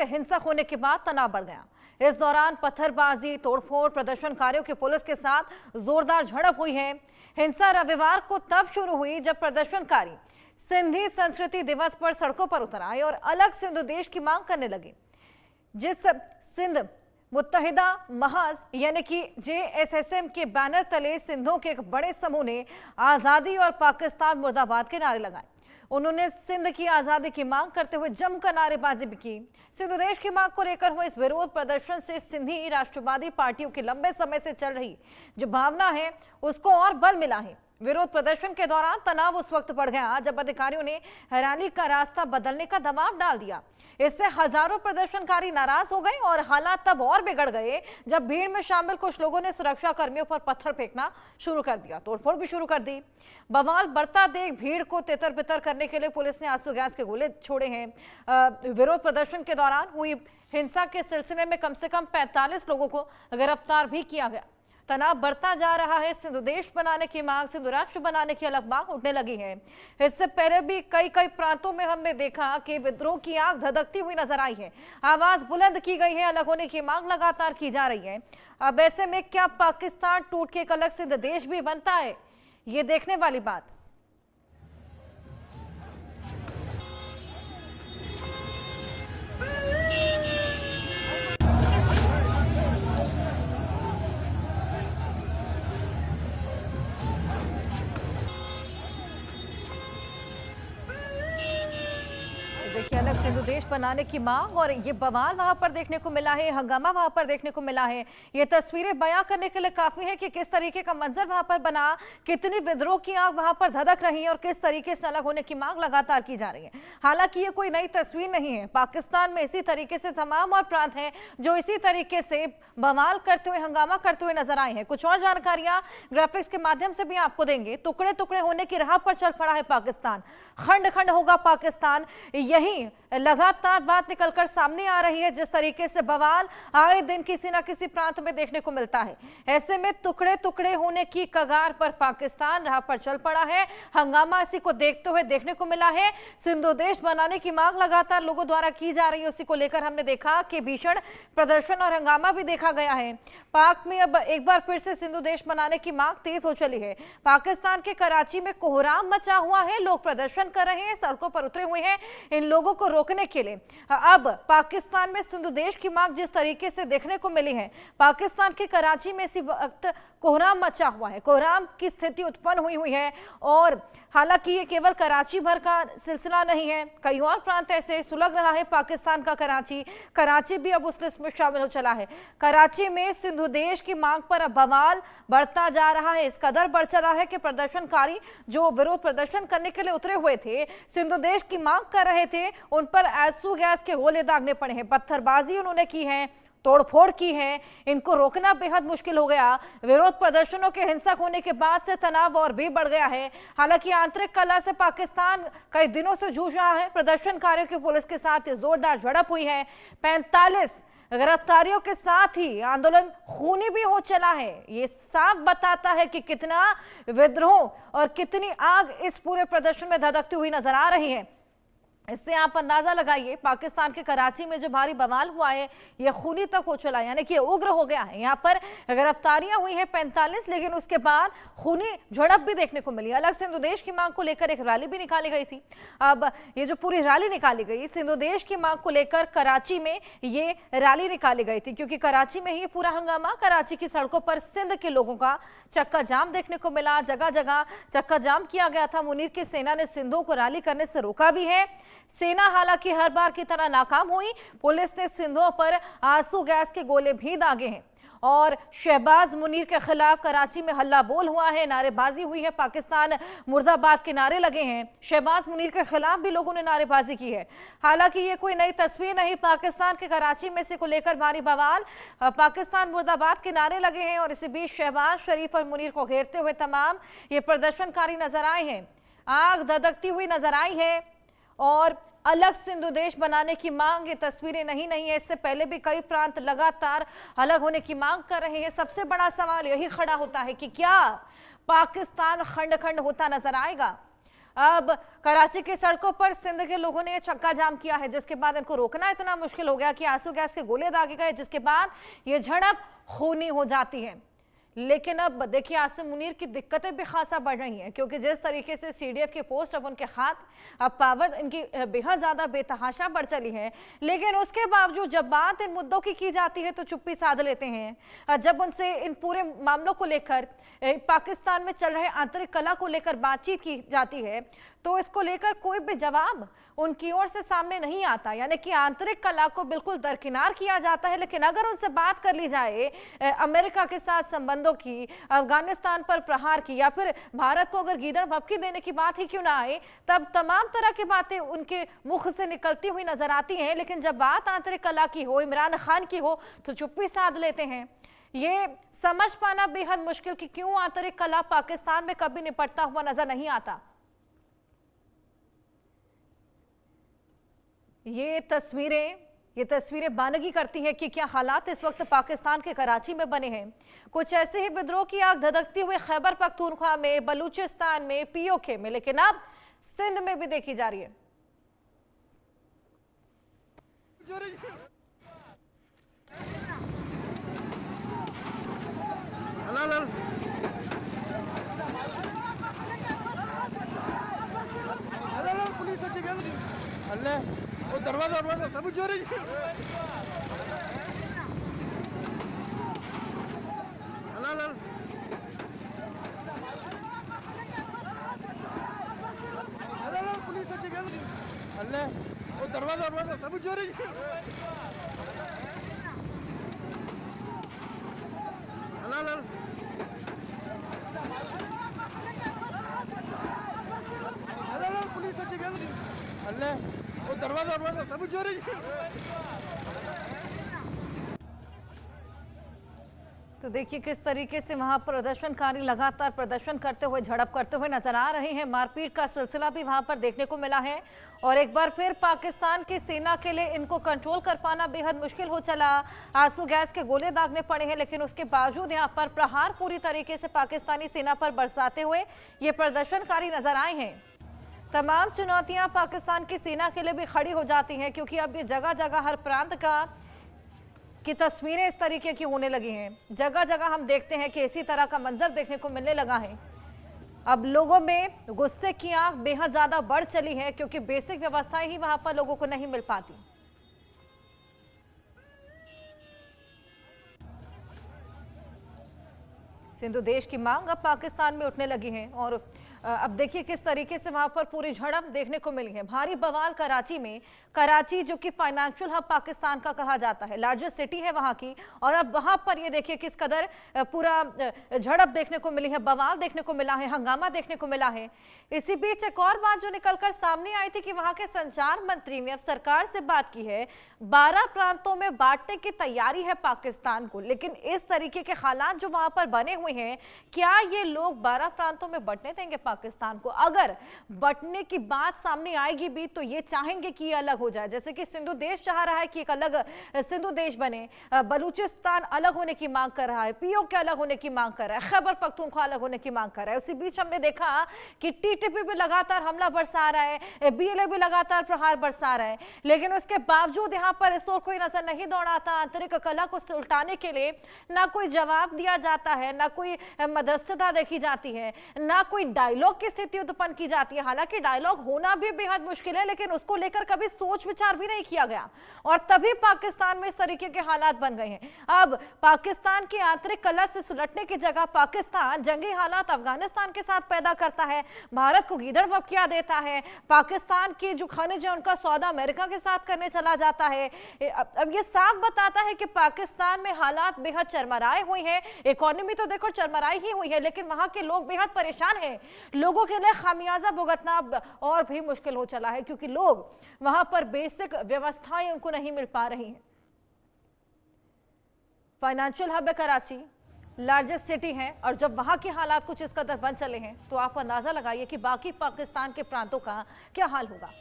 के हिंसक होने के बाद तनाव बढ़ गया। इस दौरान पत्थरबाजी, तोड़फोड़, प्रदर्शनकारियों की पुलिस के साथ जोरदार झड़प हुई है। हिंसा रविवार को तब शुरू हुई जब प्रदर्शनकारी सिंधी संस्कृति दिवस पर सड़कों पर उतर आए और अलग सिंध देश की मांग करने लगे। जिस सिंध मुत्तहिदा महज यानी कि JSSM के बैनर तले सिंधों के एक बड़े समूह ने आजादी और पाकिस्तान मुर्दाबाद के नारे लगाए। उन्होंने सिंध की आजादी की मांग करते हुए जमकर नारेबाजी भी की। सिंधु देश की मांग को लेकर हुए इस विरोध प्रदर्शन से सिंधी राष्ट्रवादी पार्टियों की लंबे समय से चल रही जो भावना है उसको और बल मिला है। विरोध प्रदर्शन के दौरान तनाव उस वक्त बढ़ गया जब अधिकारियों ने रैली का रास्ता बदलने का दबाव डाल दिया। इससे हजारों प्रदर्शनकारी नाराज हो गए और हालात तब और बिगड़ गए जब भीड़ में शामिल कुछ लोगों ने सुरक्षा कर्मियों पर पत्थर फेंकना शुरू कर दिया, तोड़फोड़ भी शुरू कर दी। बवाल बढ़ता देख भीड़ को तितर बितर करने के लिए पुलिस ने आंसू गैस के गोले छोड़े हैं। विरोध प्रदर्शन के दौरान हुई हिंसा के सिलसिले में कम से कम 45 लोगों को गिरफ्तार भी किया गया। तनाव बढ़ता जा रहा है। सिंधु देश बनाने की मांग, सिंधु राष्ट्र बनाने की अलग मांग उठने लगी है। इससे पहले भी कई प्रांतों में हमने देखा कि विद्रोह की आग धधकती हुई नजर आई है। आवाज बुलंद की गई है, अलग होने की मांग लगातार की जा रही है। अब ऐसे में क्या पाकिस्तान टूट के एक अलग सिंध देश भी बनता है, ये देखने वाली बात। देखिए, अलग सिंधु देश बनाने की मांग और ये बवाल वहां पर देखने को मिला है, हंगामा वहां पर देखने को मिला है। ये तस्वीरें बयां करने के लिए काफी है कि किस तरीके का मंजर वहां पर बना, कितनी विद्रोह की आग वहां पर धधक रही है और किस तरीके से अलग होने की मांग लगातार की जा रही है। हालांकि ये कोई नई तस्वीर नहीं है। पाकिस्तान में इसी तरीके से तमाम और प्रांत हैं जो इसी तरीके से बवाल करते हुए, हंगामा करते हुए नजर आए हैं। कुछ और जानकारियां ग्राफिक्स के माध्यम से भी आपको देंगे। टुकड़े टुकड़े होने की राह पर चल पड़ा है पाकिस्तान, खंड खंड होगा पाकिस्तान, यही लगातार बात निकलकर सामने आ रही है। जिस तरीके से बवाल आए दिन किसी ना किसी प्रांत में देखने को मिलता है, ऐसे में टुकड़े टुकड़े होने की कगार पर पाकिस्तान राह पर चल पड़ा है। हंगामा इसी को देखते हुए देखने को मिला है। सिंधु देश बनाने की मांग लगातार लोगों द्वारा की जा रही है। उसी को लेकर हमने देखा कि भीषण प्रदर्शन और हंगामा भी देखा गया है। पाक में अब एक बार फिर से सिंधु देश बनाने की मांग तेज हो चली है। पाकिस्तान के कराची में कोहराम मचा हुआ है, लोग प्रदर्शन कर रहे हैं, सड़कों पर उतरे हुए हैं इन लोगों को रोकने के लिए। अब पाकिस्तान में सिंधु देश की मांग जिस तरीके से देखने को मिली है, पाकिस्तान के कराची में इसी वक्त कोहराम मचा हुआ है, कोहराम की स्थिति उत्पन्न हुई है। और हालांकि ये केवल कराची भर का सिलसिला नहीं है, कई और प्रांत ऐसे सुलग रहा है पाकिस्तान का कराची भी अब उस लिस्ट में शामिल हो चला है। कराची में सिंधु देश की मांग पर अब बवाल बढ़ता जा रहा है। इस कदर बढ़ चला है कि प्रदर्शनकारी जो विरोध प्रदर्शन करने के लिए उतरे हुए थे, सिंधु देश की मांग कर रहे थे, उन पर आंसू गैस के गोले दागने पड़े हैं। पत्थरबाजी उन्होंने की है, तोड़फोड़ की है, इनको रोकना बेहद मुश्किल हो गया। विरोध प्रदर्शनों के हिंसक होने के बाद से तनाव और भी बढ़ गया है। हालांकि आंतरिक कलह से पाकिस्तान कई दिनों से जूझ रहा है। प्रदर्शनकारियों की पुलिस के साथ जोरदार झड़प हुई है। 45 गिरफ्तारियों के साथ ही आंदोलन खूनी भी हो चला है। ये साफ बताता है कि कितना विद्रोह और कितनी आग इस पूरे प्रदर्शन में धधकती हुई नजर आ रही है। इससे आप अंदाजा लगाइए, पाकिस्तान के कराची में जो भारी बवाल हुआ है ये खूनी तक हो चला, यानी कि उग्र हो गया है। यहाँ पर गिरफ्तारियां हुई हैं 45, लेकिन उसके बाद खूनी झड़प भी देखने को मिली। अलग सिंधु देश की मांग को लेकर एक रैली भी निकाली गई थी। अब ये जो पूरी रैली निकाली गई सिंधु देश की मांग को लेकर, कराची में ये रैली निकाली गई थी क्योंकि कराची में ही पूरा हंगामा, कराची की सड़कों पर सिंध के लोगों का चक्का जाम देखने को मिला। जगह जगह चक्का जाम किया गया था। मुनीर की सेना ने सिंधों को रैली करने से रोका भी है। सेना हालांकि हर बार की तरह नाकाम हुई। पुलिस ने सिंधों पर आंसू गैस के गोले भी दागे हैं और शहबाज मुनीर के खिलाफ कराची में हल्ला बोल हुआ है, नारेबाजी हुई है, पाकिस्तान मुर्दाबाद के नारे लगे हैं। शहबाज मुनीर के खिलाफ भी लोगों ने नारेबाजी की है। हालांकि ये कोई नई तस्वीर नहीं, पाकिस्तान के कराची में से को लेकर भारी बवाल, पाकिस्तान मुर्दाबाद के नारे लगे हैं और इसी बीच शहबाज शरीफ और मुनीर को घेरते हुए तमाम ये प्रदर्शनकारी नजर आए हैं। आग धधकती हुई नजर आई है और अलग सिंधु देश बनाने की मांग, ये तस्वीरें नहीं है। इससे पहले भी कई प्रांत लगातार अलग होने की मांग कर रहे हैं। सबसे बड़ा सवाल यही खड़ा होता है कि क्या पाकिस्तान खंड खंड होता नजर आएगा? अब कराची की सड़कों पर सिंध के लोगों ने चक्का जाम किया है, जिसके बाद इनको रोकना इतना मुश्किल हो गया कि आंसू गैस के गोले दागे गए, जिसके बाद ये झड़प खूनी हो जाती है। लेकिन अब देखिए आसिम मुनीर की दिक्कतें भी खासा बढ़ रही हैं, क्योंकि जिस तरीके से सीडीएफ के पोस्ट अब उनके हाथ, अब पावर इनकी बेहद ज़्यादा बेतहाशा बढ़ चली है, लेकिन उसके बावजूद जब बात इन मुद्दों की जाती है तो चुप्पी साध लेते हैं। जब उनसे इन पूरे मामलों को लेकर, पाकिस्तान में चल रहे आंतरिक कला को लेकर बातचीत की जाती है, तो इसको लेकर कोई भी जवाब उनकी ओर से सामने नहीं आता, यानी कि आंतरिक कला को बिल्कुल दरकिनार किया जाता है। लेकिन अगर उनसे बात कर ली जाए अमेरिका के साथ संबंधों की, अफगानिस्तान पर प्रहार की, या फिर भारत को अगर गीदड़ भभकी देने की बात ही क्यों ना आए, तब तमाम तरह की बातें उनके मुख से निकलती हुई नजर आती हैं। लेकिन जब बात आंतरिक कला की हो, इमरान खान की हो, तो चुप्पी साध लेते हैं। ये समझ पाना बेहद मुश्किल कि क्यों आंतरिक कला पाकिस्तान में कभी निपटता हुआ नजर नहीं आता। ये तस्वीरें बानगी करती हैं कि क्या हालात इस वक्त पाकिस्तान के कराची में बने हैं। कुछ ऐसे ही विद्रोह की आग धधकती हुए खैबर पख्तूनख्वा में, बलूचिस्तान में, पीओके में, लेकिन अब सिंध में भी देखी जा रही है। दरवाजा सब चोरी पुलिस दरवाजा सब चोरी दरवाजा सब चोरी। तो देखिए किस तरीके से वहां प्रदर्शनकारी लगातार प्रदर्शन करते हुए, झड़प करते हुए नजर आ रहे हैं। मारपीट का सिलसिला भी वहां पर देखने को मिला है और एक बार फिर पाकिस्तान की सेना के लिए इनको कंट्रोल कर पाना बेहद मुश्किल हो चला। आंसू गैस के गोले दागने पड़े हैं, लेकिन उसके बावजूद यहां पर प्रहार पूरी तरीके से पाकिस्तानी सेना पर बरसाते हुए ये प्रदर्शनकारी नजर आए हैं। तमाम चुनौतियां पाकिस्तान की सेना के लिए भी खड़ी हो जाती हैं, क्योंकि अब ये जगह जगह हर प्रांत की तस्वीरें इस तरीके की होने लगी हैं। जगह जगह हम देखते हैं कि इसी तरह का मंजर देखने को मिलने लगा है। अब लोगों में गुस्से की आंख बेहद ज्यादा बढ़ चली है, क्योंकि बेसिक व्यवस्थाएं ही वहां पर लोगों को नहीं मिल पाती। सिंधु देश की मांग अब पाकिस्तान में उठने लगी है और अब देखिए किस तरीके से वहां पर पूरी झड़प देखने को मिली है। भारी बवाल कराची में, कराची जो कि फाइनेंशियल हब पाकिस्तान का कहा जाता है, लार्जेस्ट सिटी है वहां की, और अब वहां पर ये देखिए किस कदर पूरा झड़प देखने को मिली है, बवाल देखने को मिला है, हंगामा देखने को मिला है। इसी बीच एक और बात जो निकलकर सामने आई थी कि वहां के संचार मंत्री ने अब सरकार से बात की है, 12 प्रांतों में बांटने की तैयारी है पाकिस्तान को। लेकिन इस तरीके के हालात जो वहां पर बने हुए हैं, क्या ये लोग 12 प्रांतों में बंटने देंगे पाकिस्तान को? अगर बंटने की बात सामने आएगी भी तो ये चाहेंगे कि ये अलग हो जाए, जैसे कि सिंधु देश चाह रहा है कि एक अलग सिंधु देश बने, बलूचिस्तान अलग होने की मांग कर रहा है, पीओके अलग होने की मांग कर रहा है, खैबर पख्तूनख्वा अलग होने की मांग कर रहा है। उसी बीच हमने देखा कि टीटीपी भी लगातार हमला बरसा रहा है, बीएलए भी लगातार प्रहार बरसा रहा है, लेकिन उसके बावजूद यहाँ पर इसको कोई नजर नहीं दौड़ाता। आंतरिक कला को सुलटाने के लिए ना कोई जवाब दिया जाता है, ना कोई मध्यस्थता देखी जाती है, ना कोई डायलॉग की स्थिति उत्पन्न की जाती है। हालांकि डायलॉग होना भी बेहद मुश्किल है, लेकिन उसको लेकर कभी सोच विचार भी नहीं किया गया और तभी पाकिस्तान में इस तरीके के हालात बन गए हैं। अब पाकिस्तान की आंतरिक कला से सुलटने की जगह पाकिस्तान जंगी हालात अफगानिस्तान के साथ पैदा करता है, भारत को गीदड़ भभकिया देता है, पाकिस्तान की जो खनिज है उनका सौदा अमेरिका के साथ करने चला जाता है। अब ये साफ बताता है कि पाकिस्तान में हालात बेहद चरमराए हुए हैं। इकोनॉमी तो देखो चरमराई ही हुई है, लेकिन वहां के लोग बेहद परेशान हैं। लोगों के लिए खामियाजा भुगतना और भी मुश्किल हो चला है, क्योंकि लोग वहां पर बेसिक व्यवस्थाएं उनको नहीं मिल पा रही हैं। फाइनेंशियल हब है कराची, लार्जेस्ट सिटी है, और जब वहां के हालात कुछ इस कदर बन चले हैं तो आप अंदाजा लगाइए कि बाकी पाकिस्तान के प्रांतों का क्या हाल होगा।